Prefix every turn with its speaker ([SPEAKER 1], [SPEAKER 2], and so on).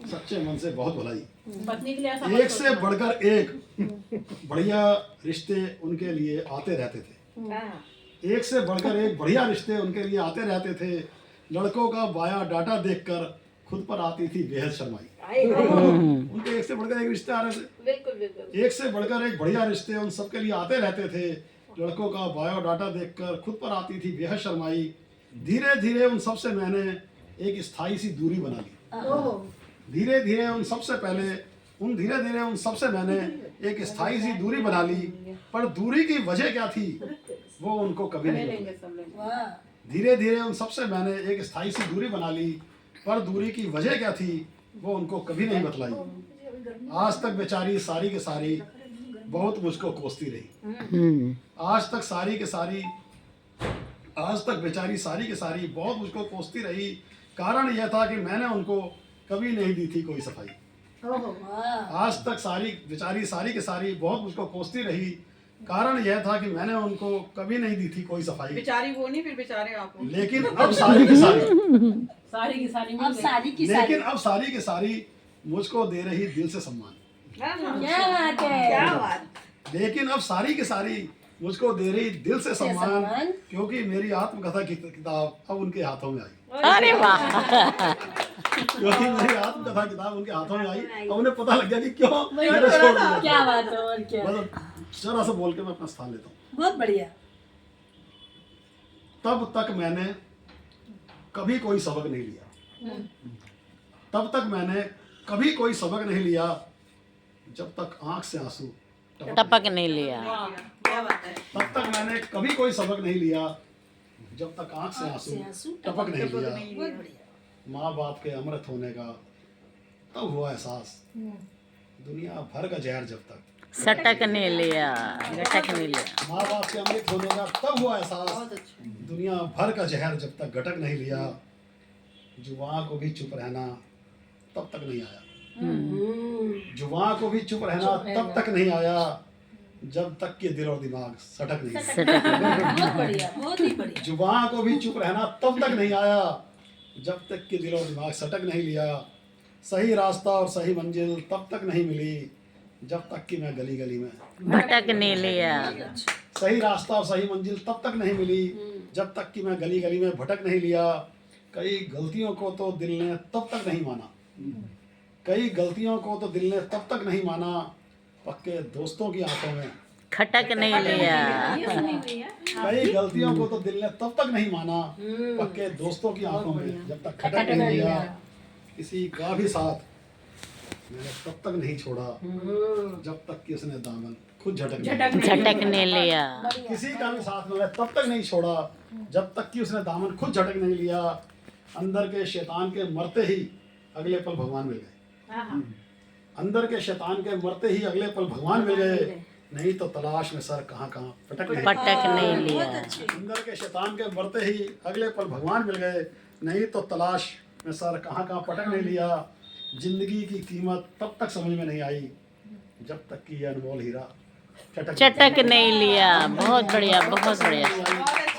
[SPEAKER 1] सच्चे मन से बहुत भलाई,
[SPEAKER 2] पत्नी के लिए ऐसा
[SPEAKER 1] एक से बढ़कर एक बढ़िया रिश्ते उनके लिए आते रहते थे। एक से बढ़कर एक बढ़िया रिश्ते उनके लिए आते रहते थे। लड़कों का बाया डाटा देखकर खुद पर आती थी बेहद शर्माई। उनके एक से बढ़कर एक रिश्ते आ रहे थे।
[SPEAKER 3] बिल्कुल बिल्कुल।
[SPEAKER 1] एक से बढ़कर एक बढ़िया रिश्ते उन सबके लिए आते रहते थे। लड़कों का बायो डाटा देखकर खुद पर आती थी बेहद शर्माई। धीरे धीरे उन सबसे मैंने एक स्थायी सी दूरी बना ली। धीरे धीरे उन सबसे मैंने एक स्थायी सी दूरी बना ली। पर दूरी की वजह क्या थी वो उनको कभी नहीं बताई। धीरे धीरे उन सबसे मैंने एक स्थायी सी दूरी बना ली। पर दूरी की वजह क्या थी वो उनको कभी नहीं बतलाई। आज तक बेचारी सारी के सारी बहुत मुझको कोसती रही। आज तक बेचारी सारी के सारी बहुत मुझको कोसती रही। कारण यह था कि मैंने उनको कभी नहीं दी थी कोई सफाई। आज तक बेचारी सारी के सारी बहुत मुझको कोसती रही। कारण यह था कि मैंने उनको कभी नहीं दी थी कोई सफाई।
[SPEAKER 4] बेचारी वो नहीं, फिर बेचारे आप हो।
[SPEAKER 1] लेकिन अब सारी की सारी
[SPEAKER 2] सारी
[SPEAKER 1] अब सारी की सारी मुझको दे रही दिल से सम्मान।
[SPEAKER 3] क्या बात है, क्या बात।
[SPEAKER 1] लेकिन अब सारी की सारी मुझको दे रही दिल से सम्मान, क्योंकि मेरी आत्मकथा की किताब अब उनके हाथों में आई।
[SPEAKER 5] अरे वाह,
[SPEAKER 1] क्योंकि मेरी आत्मकथा किताब उनके हाथों में आई। अब उन्हें पता लग गया कि क्यों मैंने छोड़ दिया।
[SPEAKER 2] क्या बात है, और क्या।
[SPEAKER 1] मतलब जरा सा बोल के मैं अपना स्थान लेता हूँ।
[SPEAKER 2] बहुत बढ़िया।
[SPEAKER 1] तब तक मैंने कभी कोई सबक नहीं लिया जब तक आंख से आंसू
[SPEAKER 5] टपक नहीं लिया।
[SPEAKER 4] क्या बात है।
[SPEAKER 1] तब तक मैंने कभी कोई सबक नहीं लिया जब तक आंख से आंसू टपक नहीं लिया। माँ बाप के अमृत होने का तब हुआ एहसास, दुनिया भर का जहर जब तक
[SPEAKER 5] सटक नहीं लिया, गटक नहीं लिया।
[SPEAKER 1] माँ बाप के अमृत होने का तब हुआ एहसास, दुनिया भर का जहर जब तक गटक नहीं लिया। जुबान को भी चुप रहना तब तक नहीं आया। जुबान को भी चुप रहना तब तक नहीं आया जब तक कि दिल और दिमाग सटक नहीं लिया।
[SPEAKER 2] बहुत बढ़िया, बहुत ही बढ़िया।
[SPEAKER 1] जुबान को भी चुप रहना तब तक नहीं आया जब तक कि दिल और दिमाग सटक नहीं लिया। सही रास्ता और सही मंजिल तब तक नहीं मिली जब तक कि मैं गली गली में
[SPEAKER 5] भटक नहीं लिया।
[SPEAKER 1] सही रास्ता और सही मंजिल तब तक नहीं मिली जब तक कि मैं गली गली में भटक नहीं लिया। कई गलतियों को तो दिल ने तब तक नहीं माना। पक्के दोस्तों की आंखों में
[SPEAKER 5] खटक नहीं लिया।
[SPEAKER 1] कई गलतियों को तो दिल ने तब तक नहीं माना। पक्के दोस्तों की आंखों में जब तक खटक नहीं लिया। किसी का भी साथ मैंने तब तक नहीं छोड़ा जब तक कि उसने दामन खुद
[SPEAKER 5] झटक नहीं लिया।
[SPEAKER 1] किसी का भी साथ मैंने तब तक नहीं छोड़ा जब तक कि उसने दामन खुद झटक नहीं लिया। अंदर के शैतान के मरते ही अगले पल भगवान मिल गए। अंदर के शैतान के मरते ही अगले पल भगवान मिल गए। नहीं तो तलाश में सर कहाँ कहाँ पटक
[SPEAKER 5] नहीं लिया।
[SPEAKER 1] अंदर के शैतान के मरते ही अगले पल भगवान मिल गए। नहीं तो तलाश में सर कहाँ कहाँ पटक नहीं लिया। जिंदगी की कीमत तब तक समझ में नहीं आई जब तक कि यह अनमोल हीरा चटक
[SPEAKER 5] नहीं लिया। बहुत बढ़िया, बहुत बढ़िया।